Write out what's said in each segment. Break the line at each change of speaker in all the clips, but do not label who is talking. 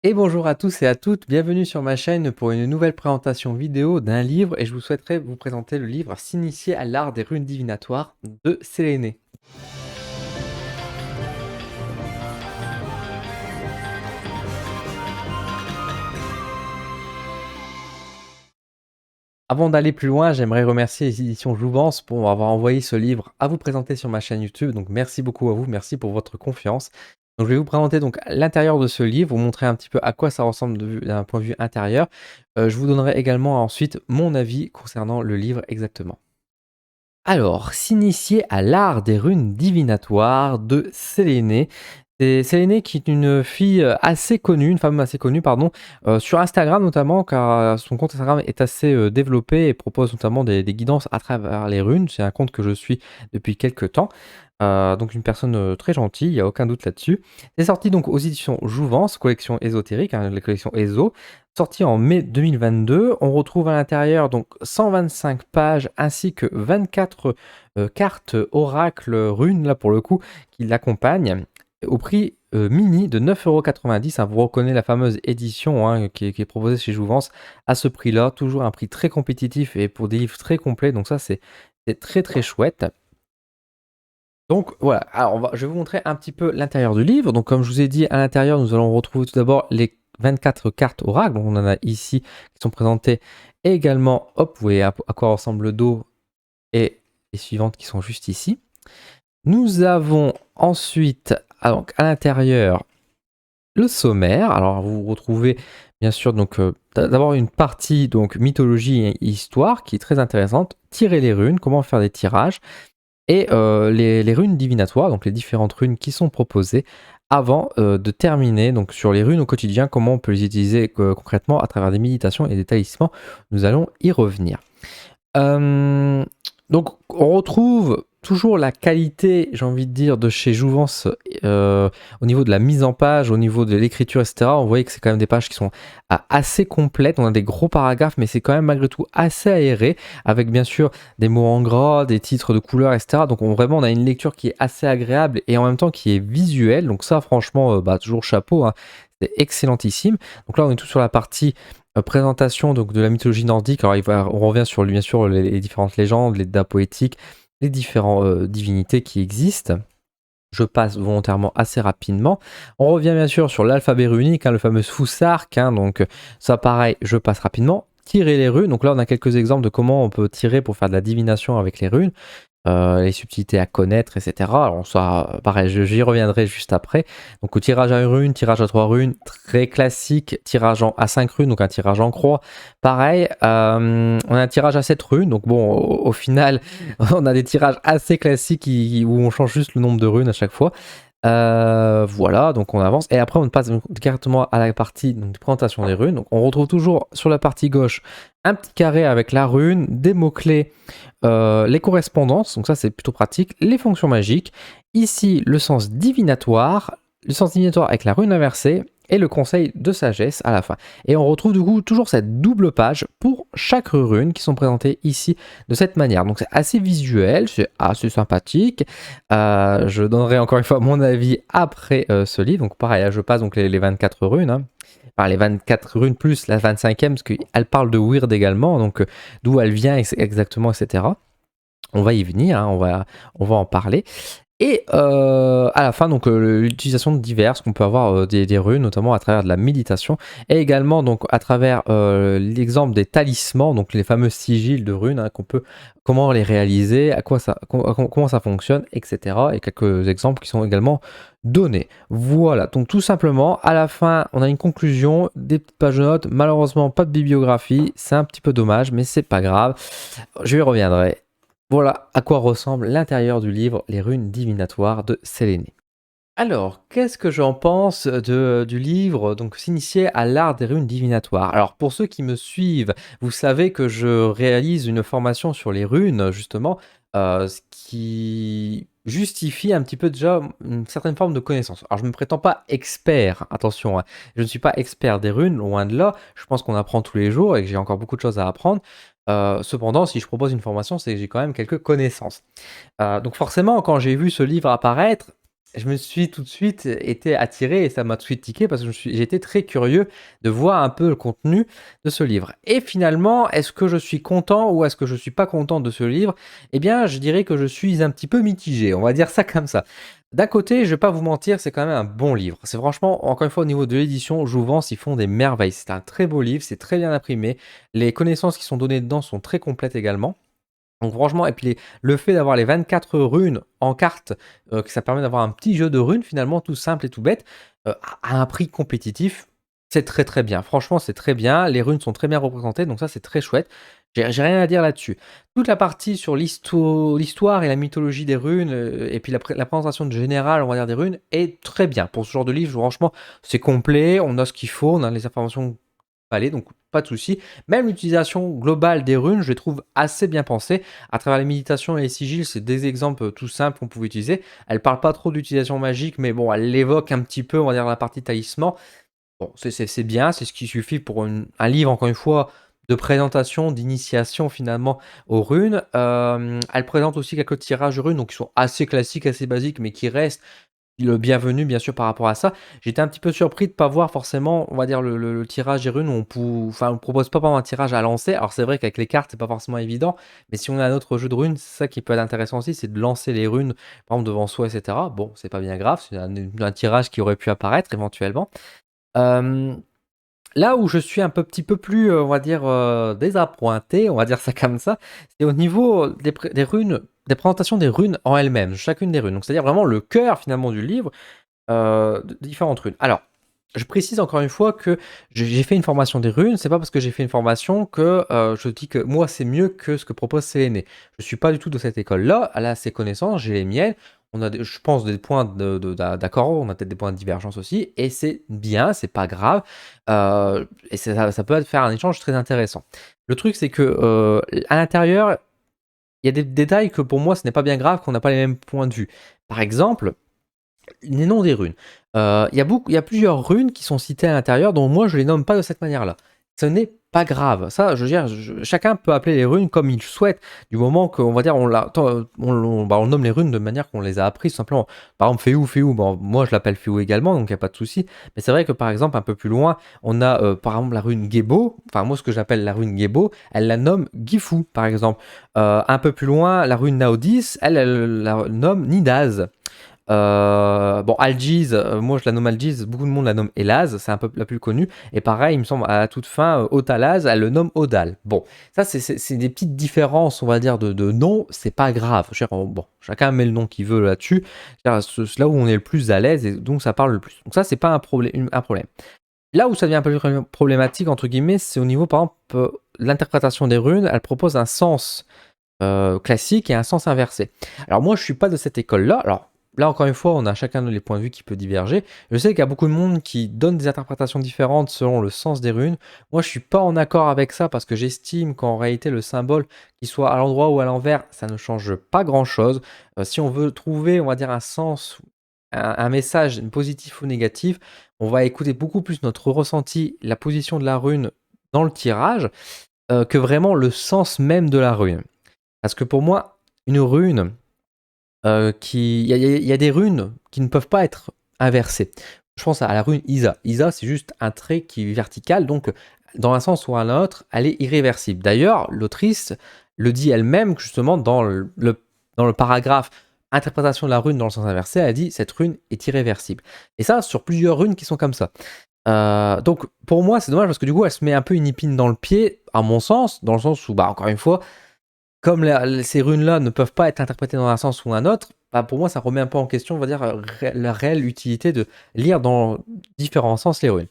Et bonjour à tous et à toutes, bienvenue sur ma chaîne pour une nouvelle présentation vidéo d'un livre et je vous souhaiterais vous présenter le livre S'initier à l'art des runes divinatoires de Séléné. Avant d'aller plus loin, j'aimerais remercier les éditions Jouvence pour avoir envoyé ce livre à vous présenter sur ma chaîne YouTube. Donc merci beaucoup à vous, merci pour votre confiance. Donc je vais vous présenter donc l'intérieur de ce livre, vous montrer un petit peu à quoi ça ressemble d'un point de vue intérieur. Je vous donnerai également ensuite mon avis concernant le livre exactement. Alors, s'initier à l'art des runes divinatoires de Séléné. C'est Séléné qui est une fille assez connue, une femme assez connue, pardon, sur Instagram notamment, car son compte Instagram est assez développé et propose notamment des guidances à travers les runes. C'est un compte que je suis depuis quelques temps. Donc une personne très gentille, il n'y a aucun doute là-dessus. C'est sorti donc aux éditions Jouvence, collection ésotérique, hein, la collection ESO. Sorti en mai 2022, on retrouve à l'intérieur donc 125 pages ainsi que 24 cartes oracle runes là pour le coup qui l'accompagnent au prix mini de 9,90 €. Hein. Vous reconnaissez la fameuse édition hein, qui est proposée chez Jouvence à ce prix-là, toujours un prix très compétitif et pour des livres très complets. Donc ça c'est très très chouette. Donc voilà, alors je vais vous montrer un petit peu l'intérieur du livre. Donc comme je vous ai dit, à l'intérieur, nous allons retrouver tout d'abord les 24 cartes oracles. Donc, on en a ici qui sont présentées et également, hop, vous voyez à quoi ressemble le dos et les suivantes qui sont juste ici. Nous avons ensuite, donc, à l'intérieur, le sommaire. Alors vous retrouvez bien sûr donc d'abord une partie donc mythologie et histoire qui est très intéressante. Tirer les runes, comment faire des tirages. Et les runes divinatoires, donc les différentes runes qui sont proposées, avant de terminer donc sur les runes au quotidien, comment on peut les utiliser concrètement à travers des méditations et des talismans. Nous allons y revenir. Euh, donc on retrouve toujours la qualité, j'ai envie de dire, de chez Jouvence au niveau de la mise en page, au niveau de l'écriture, etc. On voit que c'est quand même des pages qui sont assez complètes. On a des gros paragraphes, mais c'est quand même malgré tout assez aéré, avec bien sûr des mots en gras, des titres de couleurs, etc. Donc vraiment, on a une lecture qui est assez agréable et en même temps qui est visuelle. Donc ça, franchement, toujours chapeau. Hein. C'est excellentissime. Donc là, on est tout sur la partie présentation donc, de la mythologie nordique. Alors, on revient sur bien sûr les différentes légendes, les dates poétiques, les différentes divinités qui existent. Je passe volontairement assez rapidement. On revient bien sûr sur l'alphabet runique, hein, le fameux Foussark. Hein, donc ça pareil, je passe rapidement. Tirer les runes. Donc là, on a quelques exemples de comment on peut tirer pour faire de la divination avec les runes. Les subtilités à connaître, etc. Alors ça, pareil, j'y reviendrai juste après. Donc au tirage à une rune, tirage à 3 runes, très classique, tirage à 5 runes, donc un tirage en croix. Pareil, on a un tirage à 7 runes, donc bon, au final, on a des tirages assez classiques où on change juste le nombre de runes à chaque fois. Voilà, donc on avance. Et après, on passe directement à la partie de présentation des runes. Donc on retrouve toujours sur la partie gauche un petit carré avec la rune, des mots-clés, les correspondances, donc ça c'est plutôt pratique, les fonctions magiques, ici le sens divinatoire avec la rune inversée et le conseil de sagesse à la fin. Et on retrouve du coup toujours cette double page pour chaque rune qui sont présentées ici de cette manière. Donc c'est assez visuel, c'est assez sympathique. Je donnerai encore une fois mon avis après ce livre. Donc pareil, là je passe donc les 24 runes. Hein. Enfin, les 24 runes plus la 25e, parce qu'elle parle de Weird également, donc d'où elle vient exactement, etc. On va y venir, hein, on va en parler. Et à la fin, donc l'utilisation de diverses qu'on peut avoir des runes, notamment à travers de la méditation, et également donc à travers l'exemple des talismans, donc les fameux sigils de runes, hein, comment les réaliser, comment ça fonctionne, etc. Et quelques exemples qui sont également donnés. Voilà, donc tout simplement, à la fin, on a une conclusion, des petites pages de notes, malheureusement pas de bibliographie, c'est un petit peu dommage, mais c'est pas grave, je y reviendrai. Voilà à quoi ressemble l'intérieur du livre Les runes divinatoires de Séléné. Alors, qu'est-ce que j'en pense du livre donc S'initier à l'art des runes divinatoires. Alors, pour ceux qui me suivent, vous savez que je réalise une formation sur les runes, justement, ce qui justifie un petit peu déjà une certaine forme de connaissance. Alors, je ne me prétends pas expert, attention, hein. Je ne suis pas expert des runes, loin de là. Je pense qu'on apprend tous les jours et que j'ai encore beaucoup de choses à apprendre. Cependant, si je propose une formation, c'est que j'ai quand même quelques connaissances. Donc forcément, quand j'ai vu ce livre apparaître, je me suis tout de suite été attiré et ça m'a tout de suite tiqué parce que j'étais très curieux de voir un peu le contenu de ce livre. Et finalement, est-ce que je suis content ou est-ce que je suis pas content de ce livre? Eh bien, je dirais que je suis un petit peu mitigé, on va dire ça comme ça. D'un côté, je vais pas vous mentir, c'est quand même un bon livre. C'est franchement, encore une fois, au niveau de l'édition, Jouvence, ils font des merveilles. C'est un très beau livre, c'est très bien imprimé. Les connaissances qui sont données dedans sont très complètes également. Donc franchement, et puis le fait d'avoir les 24 runes en carte, que ça permet d'avoir un petit jeu de runes finalement tout simple et tout bête, à un prix compétitif, c'est très très bien. Franchement, c'est très bien. Les runes sont très bien représentées, donc ça c'est très chouette. J'ai rien à dire là-dessus. Toute la partie sur l'histoire et la mythologie des runes, et puis la présentation générale, on va dire, des runes, est très bien. Pour ce genre de livre, franchement, c'est complet, on a ce qu'il faut, on a les informations aller, donc pas de souci. Même l'utilisation globale des runes, je les trouve assez bien pensées. À travers les méditations et les sigils, c'est des exemples tout simples qu'on pouvait utiliser. Elle parle pas trop d'utilisation magique, mais bon, elle l'évoque un petit peu, on va dire, la partie talisman. Bon, c'est bien, c'est ce qui suffit pour un livre, encore une fois, de présentation, d'initiation finalement aux runes. Elle présente aussi quelques tirages de runes, donc qui sont assez classiques, assez basiques, mais qui restent le bienvenu, bien sûr, par rapport à ça. J'étais un petit peu surpris de pas voir forcément, on va dire, le tirage des runes où enfin, on propose pas vraiment un tirage à lancer. Alors, c'est vrai qu'avec les cartes, c'est pas forcément évident, mais si on a un autre jeu de runes, c'est ça qui peut être intéressant aussi, c'est de lancer les runes, par exemple, devant soi, etc. Bon, c'est pas bien grave, c'est un tirage qui aurait pu apparaître éventuellement. Euh, Là où je suis un petit peu plus, on va dire, désappointé, on va dire ça comme ça, c'est au niveau des runes, des présentations des runes en elles-mêmes, chacune des runes. Donc c'est-à-dire vraiment le cœur finalement du livre, de différentes runes. Alors, je précise encore une fois que j'ai fait une formation des runes, c'est pas parce que j'ai fait une formation que je dis que moi c'est mieux que ce que propose Séléné. Je suis pas du tout de cette école-là, elle a ses connaissances, j'ai les miennes. On a, je pense, des points d'accord, on a peut-être des points de divergence aussi, et c'est bien, c'est pas grave, et ça peut faire un échange très intéressant. Le truc, c'est que à l'intérieur, il y a des détails que pour moi, ce n'est pas bien grave qu'on n'a pas les mêmes points de vue. Par exemple, les noms des runes. Il y a plusieurs runes qui sont citées à l'intérieur, dont moi je les nomme pas de cette manière-là. Ce n'est pas grave. Ça, je veux dire, chacun peut appeler les runes comme il souhaite, du moment qu'on va dire on nomme les runes de manière qu'on les a apprises tout simplement. Par exemple, Féou, bon, moi je l'appelle Féou également, donc il n'y a pas de souci. Mais c'est vrai que par exemple, un peu plus loin, on a par exemple la rune Gebo, enfin moi ce que j'appelle la rune Gebo, elle la nomme Gifu par exemple. Un peu plus loin, la rune Naodis, elle la nomme Nidaz. Bon, Algiz, moi je la nomme Algiz, beaucoup de monde la nomme Elaz, c'est un peu la plus connue. Et pareil, il me semble, à la toute fin, Otalaz, elle le nomme Odal. Bon, ça c'est des petites différences, on va dire, de noms, c'est pas grave. Bon, chacun met le nom qu'il veut là-dessus. C'est là où on est le plus à l'aise et donc ça parle le plus. Donc ça, c'est pas un problème. Là où ça devient un peu plus problématique, entre guillemets, c'est au niveau, par exemple, l'interprétation des runes, elle propose un sens classique et un sens inversé. Alors moi, je suis pas de cette école-là. Alors là, encore une fois, on a chacun les points de vue qui peut diverger. Je sais qu'il y a beaucoup de monde qui donne des interprétations différentes selon le sens des runes. Moi, je suis pas en accord avec ça parce que j'estime qu'en réalité, le symbole, qu'il soit à l'endroit ou à l'envers, ça ne change pas grand-chose. Si on veut trouver, on va dire, un sens, un message positif ou négatif, on va écouter beaucoup plus notre ressenti, la position de la rune dans le tirage, que vraiment le sens même de la rune. Parce que pour moi, une rune, il y a des runes qui ne peuvent pas être inversées. Je pense à la rune Isa. Isa, c'est juste un trait qui est vertical, donc dans un sens ou un autre, elle est irréversible. D'ailleurs, l'autrice le dit elle-même, justement, dans le paragraphe interprétation de la rune dans le sens inversé, elle dit cette rune est irréversible. Et ça, sur plusieurs runes qui sont comme ça. Donc pour moi, c'est dommage parce que du coup, elle se met un peu une épine dans le pied, à mon sens, dans le sens où, bah, encore une fois, comme ces runes-là ne peuvent pas être interprétées dans un sens ou un autre, bah pour moi ça remet un peu en question, on va dire, la réelle utilité de lire dans différents sens les runes.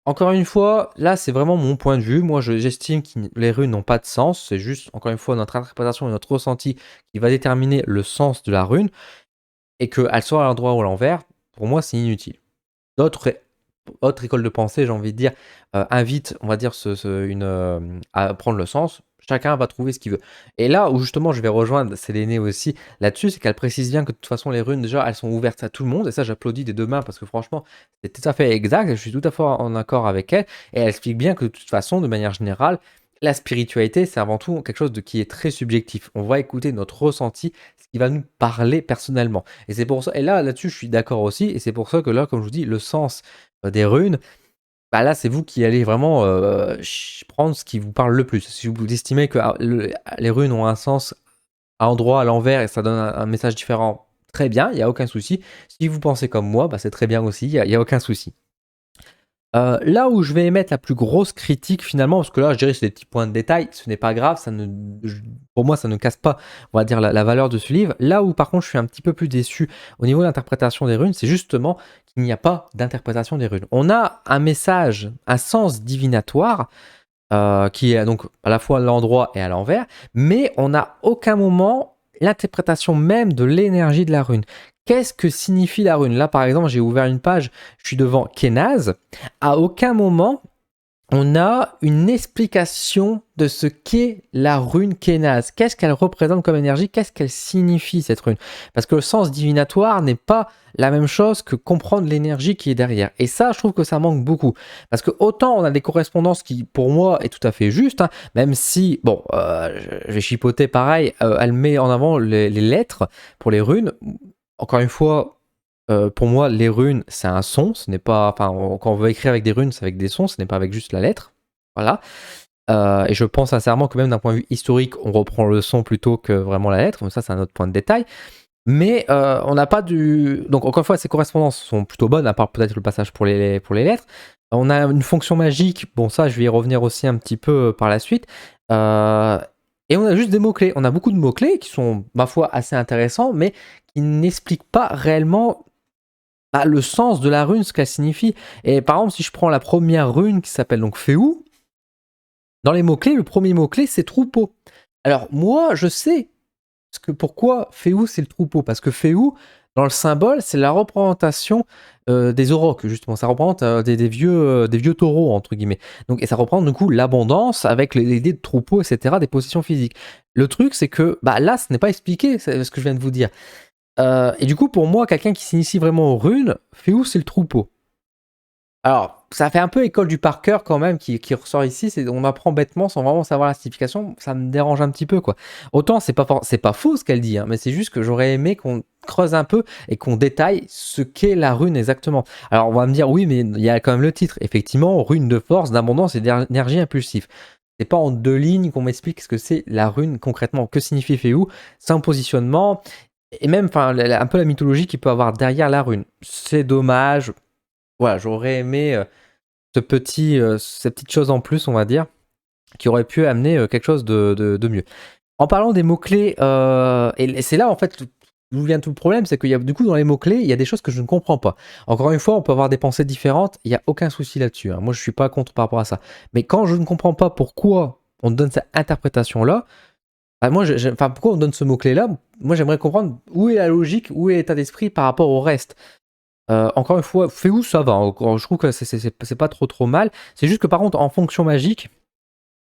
Encore une fois, là c'est vraiment mon point de vue. Moi j'estime que les runes n'ont pas de sens, c'est juste encore une fois notre interprétation et notre ressenti qui va déterminer le sens de la rune, et qu'elle soit à l'endroit ou à l'envers, pour moi c'est inutile. D'autres autre école de pensée, j'ai envie de dire, invite, on va dire, à prendre le sens. Chacun va trouver ce qu'il veut. Et là où justement je vais rejoindre Séléné aussi là-dessus, c'est qu'elle précise bien que de toute façon les runes déjà elles sont ouvertes à tout le monde, et ça j'applaudis des deux mains parce que franchement c'est tout à fait exact, et je suis tout à fait en accord avec elle, et elle explique bien que de toute façon, de manière générale, la spiritualité, c'est avant tout quelque chose qui est très subjectif. On va écouter notre ressenti, ce qui va nous parler personnellement. Et c'est pour ça, et là-dessus, je suis d'accord aussi. Et c'est pour ça que là, comme je vous dis, le sens des runes, bah là, c'est vous qui allez vraiment prendre ce qui vous parle le plus. Si vous estimez que les runes ont un sens à endroit, à l'envers, et ça donne un message différent, très bien, il n'y a aucun souci. Si vous pensez comme moi, bah, c'est très bien aussi, il y a aucun souci. Là où je vais émettre la plus grosse critique finalement, parce que là je dirais c'est des petits points de détail, ce n'est pas grave, pour moi ça ne casse pas, on va dire la valeur de ce livre. Là où par contre je suis un petit peu plus déçu au niveau de l'interprétation des runes, c'est justement qu'il n'y a pas d'interprétation des runes. On a un message, un sens divinatoire, qui est donc à la fois à l'endroit et à l'envers, mais on n'a aucun moment l'interprétation même de l'énergie de la rune. Qu'est-ce que signifie la rune? Là, par exemple, j'ai ouvert une page, je suis devant Kenaz. À aucun moment, on a une explication de ce qu'est la rune Kenaz. Qu'est-ce qu'elle représente comme énergie? Qu'est-ce qu'elle signifie, cette rune? Parce que le sens divinatoire n'est pas la même chose que comprendre l'énergie qui est derrière. Et ça, je trouve que ça manque beaucoup. Parce que autant on a des correspondances qui, pour moi, est tout à fait juste, hein, même si, bon, je vais chipoter pareil, elle met en avant les lettres pour les runes. Encore une fois, pour moi, les runes, c'est un son, ce n'est pas, enfin, quand on veut écrire avec des runes, c'est avec des sons, ce n'est pas avec juste la lettre. Voilà. Et je pense sincèrement que même d'un point de vue historique, on reprend le son plutôt que vraiment la lettre. Ça, c'est un autre point de détail. Mais on n'a pas du. Donc, encore une fois, ces correspondances sont plutôt bonnes, à part peut-être le passage pour les lettres. On a une fonction magique. Bon, ça, je vais y revenir aussi un petit peu par la suite. Et on a juste des mots-clés. On a beaucoup de mots-clés qui sont, ma foi, assez intéressants, mais qui n'expliquent pas réellement le sens de la rune, ce qu'elle signifie. Et par exemple, si je prends la première rune qui s'appelle donc Féou, dans les mots-clés, le premier mot-clé, c'est troupeau. Alors, moi, je sais pourquoi Féou, c'est le troupeau. Parce que Féou, dans le symbole, c'est la représentation des aurochs, justement. Ça représente des vieux taureaux, entre guillemets. Donc, et ça représente, du coup, l'abondance avec l'idée de troupeau, etc., des positions physiques. Le truc, c'est que là, ce n'est pas expliqué, c'est ce que je viens de vous dire. Et du coup, pour moi, quelqu'un qui s'initie vraiment aux runes, Féou, c'est le troupeau. Alors, ça fait un peu école du par cœur quand même qui ressort ici. On apprend bêtement sans vraiment savoir la signification. Ça me dérange un petit peu, quoi. Autant, c'est pas faux ce qu'elle dit, hein, mais c'est juste que j'aurais aimé qu'on creuse un peu et qu'on détaille ce qu'est la rune exactement. Alors, on va me dire, oui, mais il y a quand même le titre. Effectivement, rune de force, d'abondance et d'énergie impulsive. C'est pas en 2 lignes qu'on m'explique ce que c'est la rune concrètement. Que signifie Féou? C'est un positionnement et même un peu la mythologie qu'il peut avoir derrière la rune. C'est dommage. Voilà, j'aurais aimé ces petites choses en plus, on va dire, qui auraient pu amener quelque chose de mieux. En parlant des mots-clés, et c'est là en fait d'où vient tout le problème, c'est qu'il y a du coup dans les mots-clés, il y a des choses que je ne comprends pas. Encore une fois, on peut avoir des pensées différentes, il n'y a aucun souci là-dessus, hein. Moi, je suis pas contre par rapport à ça. Mais quand je ne comprends pas pourquoi on donne cette interprétation-là, pourquoi on donne ce mot-clé-là, moi j'aimerais comprendre où est la logique, où est l'état d'esprit par rapport au reste. Encore une fois, Féou, ça va, je trouve que c'est pas trop mal. C'est juste que par contre, en fonction magique,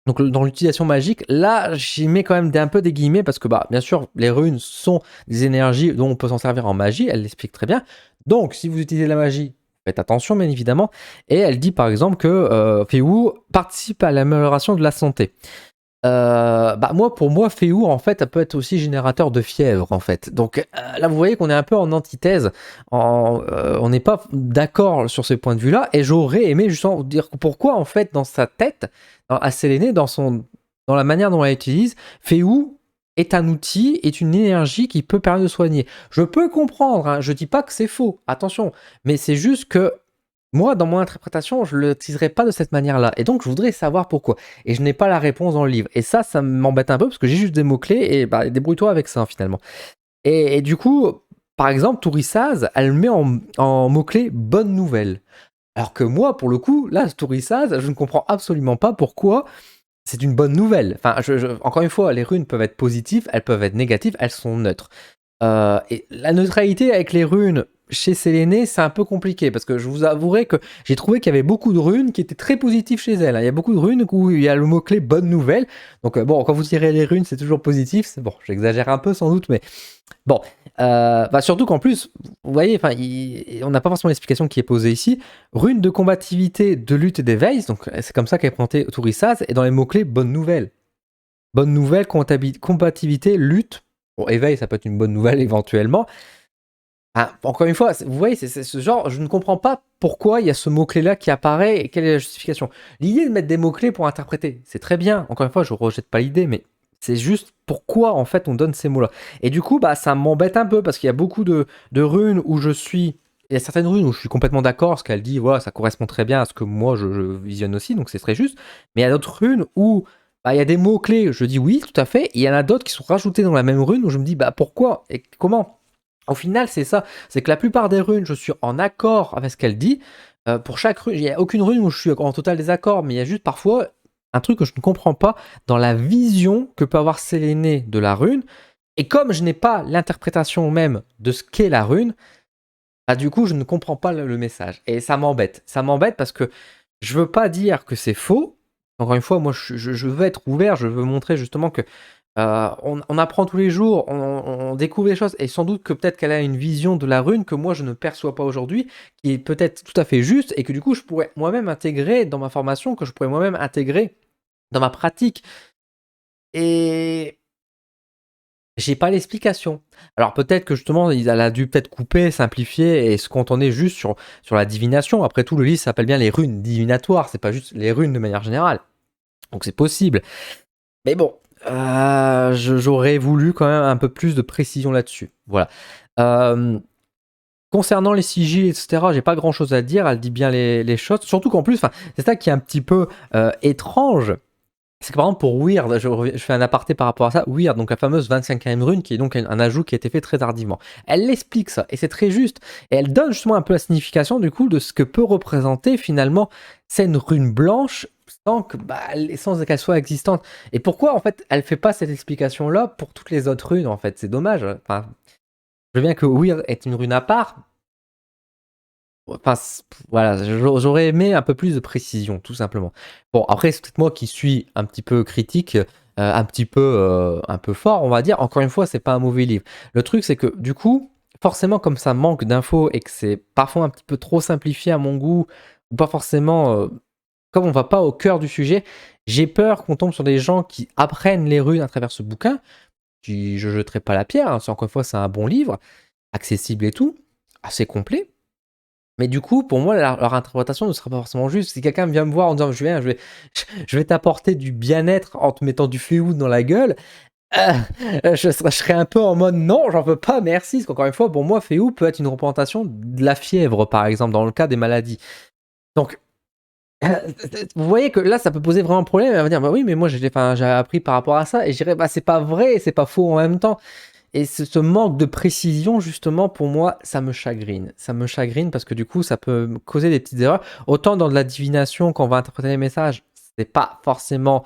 donc dans l'utilisation magique, là, j'y mets quand même un peu des guillemets parce que, bien sûr, les runes sont des énergies dont on peut s'en servir en magie, elle l'explique très bien. Donc, si vous utilisez la magie, faites attention, bien évidemment. Et elle dit par exemple que Féou participe à l'amélioration de la santé. Pour moi, Féou, en fait, ça peut être aussi générateur de fièvre, en fait. Donc là, vous voyez qu'on est un peu en antithèse. On n'est pas d'accord sur ce point de vue-là. Et j'aurais aimé justement dire pourquoi, en fait, dans sa tête, à Séléné, dans la manière dont elle utilise, Féou est un outil, est une énergie qui peut permettre de soigner. Je peux comprendre, hein, je dis pas que c'est faux, attention. Mais c'est juste que moi, dans mon interprétation, je ne l'utiliserai pas de cette manière-là. Et donc, je voudrais savoir pourquoi. Et je n'ai pas la réponse dans le livre. Et ça m'embête un peu parce que j'ai juste des mots-clés et débrouille-toi avec ça, finalement. Et du coup, par exemple, Tourissaz, elle met en mots-clés bonne nouvelle. Alors que moi, pour le coup, là, Tourissaz, je ne comprends absolument pas pourquoi c'est une bonne nouvelle. Enfin, encore une fois, les runes peuvent être positives, elles peuvent être négatives, elles sont neutres. Et la neutralité avec les runes, chez Séléné, c'est un peu compliqué parce que je vous avouerai que j'ai trouvé qu'il y avait beaucoup de runes qui étaient très positives chez elle, hein. Il y a beaucoup de runes où il y a le mot-clé bonne nouvelle. Donc bon, quand vous tirez les runes, c'est toujours positif. C'est bon, j'exagère un peu sans doute, mais bon. Bah surtout qu'en plus, vous voyez, enfin, on n'a pas forcément l'explication qui est posée ici. Rune de combativité, de lutte et d'éveil, donc c'est comme ça qu'est présenté Tourissaz, et dans les mots-clés bonne nouvelle. Bonne nouvelle, combativité, lutte. Bon, éveil, ça peut être une bonne nouvelle éventuellement. Ah, encore une fois, vous voyez, c'est ce genre, je ne comprends pas pourquoi il y a ce mot-clé-là qui apparaît et quelle est la justification. L'idée de mettre des mots-clés pour interpréter, c'est très bien. Encore une fois, je ne rejette pas l'idée, mais c'est juste pourquoi en fait on donne ces mots-là. Et du coup, bah, ça m'embête un peu parce qu'il y a beaucoup de runes où je suis. Il y a certaines runes où je suis complètement d'accord, ce qu'elle dit, voilà, ça correspond très bien à ce que moi je visionne aussi, donc c'est très juste. Mais il y a d'autres runes où bah, il y a des mots-clés, je dis oui, tout à fait, et il y en a d'autres qui sont rajoutés dans la même rune où je me dis bah pourquoi et comment. Au final, c'est ça. C'est que la plupart des runes, je suis en accord avec ce qu'elle dit. Pour chaque rune, il n'y a aucune rune où je suis en total désaccord, mais il y a juste parfois un truc que je ne comprends pas dans la vision que peut avoir Séléné de la rune. Et comme je n'ai pas l'interprétation même de ce qu'est la rune, bah du coup, je ne comprends pas le message. Et ça m'embête. Ça m'embête parce que je veux pas dire que c'est faux. Encore une fois, moi, je veux être ouvert. Je veux montrer justement que on apprend tous les jours, on découvre des choses, et sans doute que peut-être qu'elle a une vision de la rune que moi je ne perçois pas aujourd'hui, qui est peut-être tout à fait juste, et que du coup je pourrais moi-même intégrer dans ma formation, que je pourrais moi-même intégrer dans ma pratique. Et j'ai pas l'explication. Alors peut-être que justement elle a dû peut-être couper, simplifier et se contenter juste sur la divination. Après tout, le livre s'appelle bien les runes divinatoires, c'est pas juste les runes de manière générale. Donc c'est possible. Mais bon, j'aurais voulu quand même un peu plus de précision là-dessus. Voilà. Concernant les sigils, etc., j'ai pas grand-chose à dire. Elle dit bien les choses. Surtout qu'en plus, c'est ça qui est un petit peu étrange. C'est que par exemple pour Weird, je fais un aparté par rapport à ça. Weird, donc la fameuse 25e rune, qui est donc un ajout qui a été fait très tardivement. Elle l'explique ça, et c'est très juste. Et elle donne justement un peu la signification du coup de ce que peut représenter finalement cette rune blanche sans qu'elle soit existante. Et pourquoi en fait elle fait pas cette explication-là pour toutes les autres runes en fait. C'est dommage. Enfin, je veux bien que Weird est une rune à part. Enfin, voilà, j'aurais aimé un peu plus de précision, tout simplement. Bon, après, c'est peut-être moi qui suis un petit peu critique, un peu fort, on va dire. Encore une fois, c'est pas un mauvais livre. Le truc, c'est que du coup, forcément, comme ça manque d'infos et que c'est parfois un petit peu trop simplifié à mon goût, ou pas forcément, comme on va pas au cœur du sujet, j'ai peur qu'on tombe sur des gens qui apprennent les runes à travers ce bouquin. Je jetterai pas la pierre, hein, encore une fois, c'est un bon livre, accessible et tout, assez complet. Mais du coup, pour moi, leur interprétation ne sera pas forcément juste. Si quelqu'un vient me voir en disant je vais t'apporter du bien-être en te mettant du féoud dans la gueule, je serais un peu en mode non, j'en veux pas, merci. Parce qu'encore une fois, pour moi, féoud peut être une représentation de la fièvre, par exemple, dans le cas des maladies. Donc, vous voyez que là, ça peut poser vraiment problème. Elle va dire, bah oui, mais moi, j'ai appris par rapport à ça. Et je dirais, bah c'est pas vrai, c'est pas faux en même temps. Et ce manque de précision, justement, pour moi, ça me chagrine. Ça me chagrine parce que du coup, ça peut me causer des petites erreurs. Autant dans de la divination, quand on va interpréter les messages, c'est pas forcément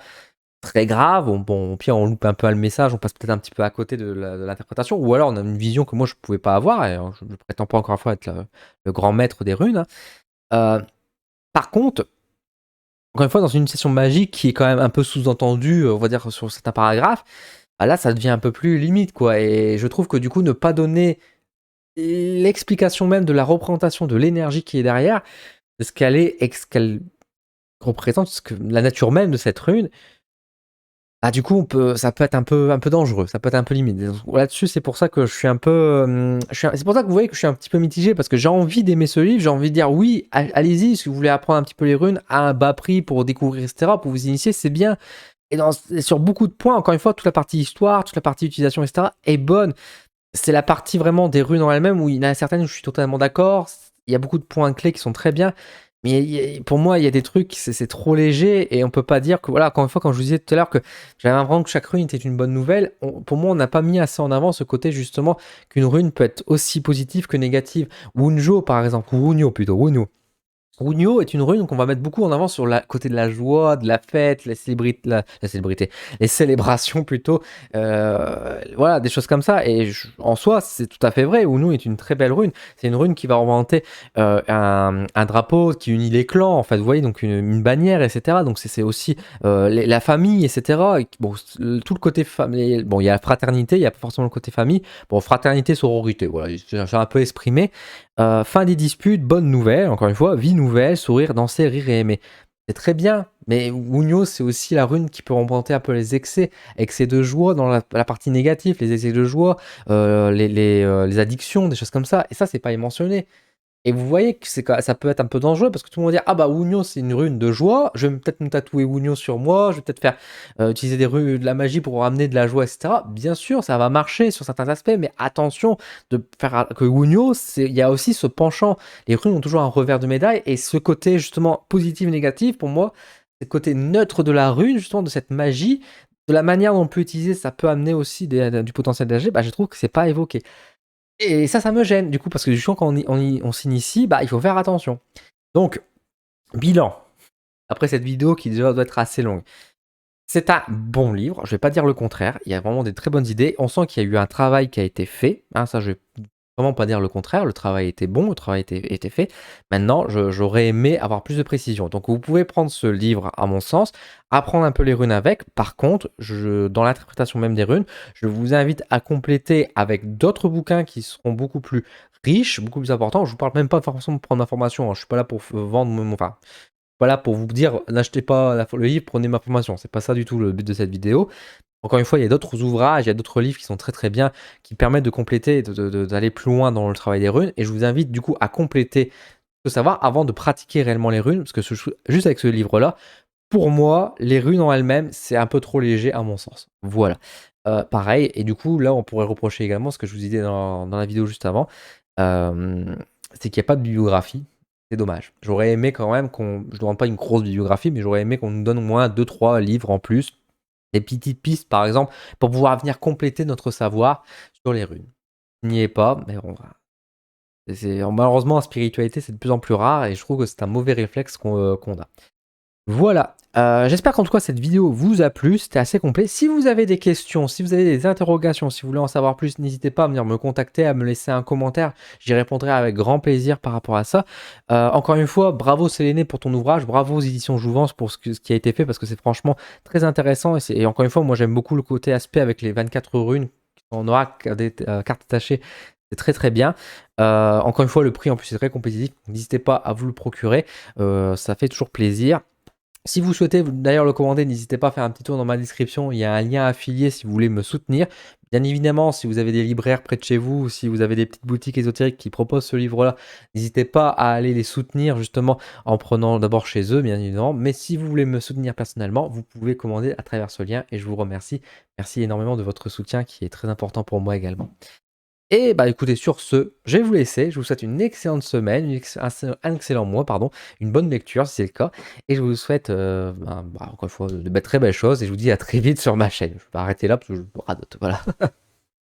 très grave. Bon, au pire, on loupe un peu le message, on passe peut-être un petit peu à côté de l'interprétation. Ou alors, on a une vision que moi, je pouvais pas avoir. Et je ne prétends pas encore une fois être le grand maître des runes, hein. Par contre, encore une fois, dans une initiation magique qui est quand même un peu sous-entendue, on va dire, sur certains paragraphes, bah là, ça devient un peu plus limite, quoi. Et je trouve que du coup, ne pas donner l'explication même de la représentation de l'énergie qui est derrière, de ce qu'elle est et ce qu'elle représente, la nature même de cette rune, bah du coup, ça peut être un peu dangereux, ça peut être un peu limite. Là-dessus, c'est pour ça que je suis un peu, c'est pour ça que vous voyez que je suis un petit peu mitigé parce que j'ai envie d'aimer ce livre, j'ai envie de dire oui, allez-y, si vous voulez apprendre un petit peu les runes à un bas prix pour découvrir, etc., pour vous initier, c'est bien. Et sur beaucoup de points, encore une fois, toute la partie histoire, toute la partie utilisation, etc., est bonne. C'est la partie vraiment des runes en elles-mêmes où il y en a certaines où je suis totalement d'accord. Il y a beaucoup de points clés qui sont très bien. Mais pour moi, il y a des trucs, c'est trop léger et on peut pas dire que, voilà, encore une fois, quand je vous disais tout à l'heure que j'avais l'impression que chaque rune était une bonne nouvelle, pour moi, on n'a pas mis assez en avant ce côté justement qu'une rune peut être aussi positive que négative. Wunjo, par exemple, ou Wunyo plutôt, Wunyo. Wunio est une rune qu'on va mettre beaucoup en avant sur la côté de la joie, de la fête, la célébrité, les célébrations plutôt, voilà, des choses comme ça et en soi, c'est tout à fait vrai. Wunio est une très belle rune. C'est une rune qui va représenter un drapeau qui unit les clans, en fait, vous voyez, donc une bannière, etc. Donc c'est aussi la famille, etc. Et bon, tout le côté famille, bon, il y a la fraternité, il n'y a pas forcément le côté famille. Bon, fraternité, sororité, voilà, j'ai un peu exprimé. Fin des disputes, bonne nouvelle, encore une fois, vie nouvelle, sourire, danser, rire et aimer. C'est très bien, mais Wunio, c'est aussi la rune qui peut représenter un peu les excès de joie dans la partie négative, les excès de joie, les addictions, des choses comme ça. Et ça, c'est pas mentionné. Et vous voyez que ça peut être un peu dangereux parce que tout le monde va dire ah bah Wunio c'est une rune de joie, je vais peut-être me tatouer Wunio sur moi, je vais peut-être faire utiliser des runes de la magie pour ramener de la joie, etc. Bien sûr, ça va marcher sur certains aspects, mais attention de faire que Wunio, il y a aussi ce penchant. Les runes ont toujours un revers de médaille et ce côté justement positif négatif pour moi, c'est le côté neutre de la rune justement de cette magie, de la manière dont on peut utiliser, ça peut amener aussi du potentiel d'AG. Bah je trouve que c'est pas évoqué. Et ça me gêne, du coup, parce que du coup, quand on s'initie, bah, il faut faire attention. Donc, bilan. Après cette vidéo qui déjà doit être assez longue. C'est un bon livre, je vais pas dire le contraire, il y a vraiment des très bonnes idées. On sent qu'il y a eu un travail qui a été fait, hein, ça je vais vraiment pas dire le contraire, le travail était bon, le travail était fait. Maintenant, j'aurais aimé avoir plus de précision. Donc vous pouvez prendre ce livre à mon sens, apprendre un peu les runes avec. Par contre, dans l'interprétation même des runes, je vous invite à compléter avec d'autres bouquins qui seront beaucoup plus riches, beaucoup plus importants. Je vous parle même pas forcément de prendre l'information, hein. Je suis pas là pour vendre enfin, voilà, pour vous dire, n'achetez pas le livre, prenez ma formation. C'est pas ça du tout le but de cette vidéo. Encore une fois, il y a d'autres ouvrages, il y a d'autres livres qui sont très très bien, qui permettent de compléter et d'aller plus loin dans le travail des runes. Et je vous invite du coup à compléter ce savoir avant de pratiquer réellement les runes, parce que juste avec ce livre-là, pour moi, les runes en elles-mêmes, c'est un peu trop léger à mon sens. Voilà. Pareil, et du coup, là, on pourrait reprocher également ce que je vous disais dans la vidéo juste avant, c'est qu'il n'y a pas de bibliographie. C'est dommage. J'aurais aimé quand même je ne demande pas une grosse bibliographie, mais j'aurais aimé qu'on nous donne au moins 2-3 livres en plus, des petites pistes par exemple, pour pouvoir venir compléter notre savoir sur les runes. Il n'y est pas, mais bon, voilà. Malheureusement, en spiritualité, c'est de plus en plus rare et je trouve que c'est un mauvais réflexe qu'on a. Voilà, j'espère qu'en tout cas cette vidéo vous a plu, c'était assez complet. Si vous avez des questions, si vous avez des interrogations, si vous voulez en savoir plus, n'hésitez pas à venir me contacter, à me laisser un commentaire, j'y répondrai avec grand plaisir par rapport à ça. Encore une fois, bravo Séléné pour ton ouvrage, bravo aux éditions Jouvence pour ce qui a été fait, parce que c'est franchement très intéressant, et encore une fois, moi j'aime beaucoup le côté aspect avec les 24 runes, on aura des cartes attachées, c'est très très bien. Encore une fois, le prix en plus est très compétitif, n'hésitez pas à vous le procurer, ça fait toujours plaisir. Si vous souhaitez d'ailleurs le commander, n'hésitez pas à faire un petit tour dans ma description, il y a un lien affilié si vous voulez me soutenir. Bien évidemment, si vous avez des libraires près de chez vous, ou si vous avez des petites boutiques ésotériques qui proposent ce livre-là, n'hésitez pas à aller les soutenir justement en prenant d'abord chez eux, bien évidemment. Mais si vous voulez me soutenir personnellement, vous pouvez commander à travers ce lien et je vous remercie. Merci énormément de votre soutien qui est très important pour moi également. Et bah écoutez, sur ce, je vais vous laisser. Je vous souhaite une excellente semaine, un excellent mois, pardon, une bonne lecture si c'est le cas. Et je vous souhaite, encore une fois, de très belles choses. Et je vous dis à très vite sur ma chaîne. Je vais arrêter là parce que je radote. Voilà.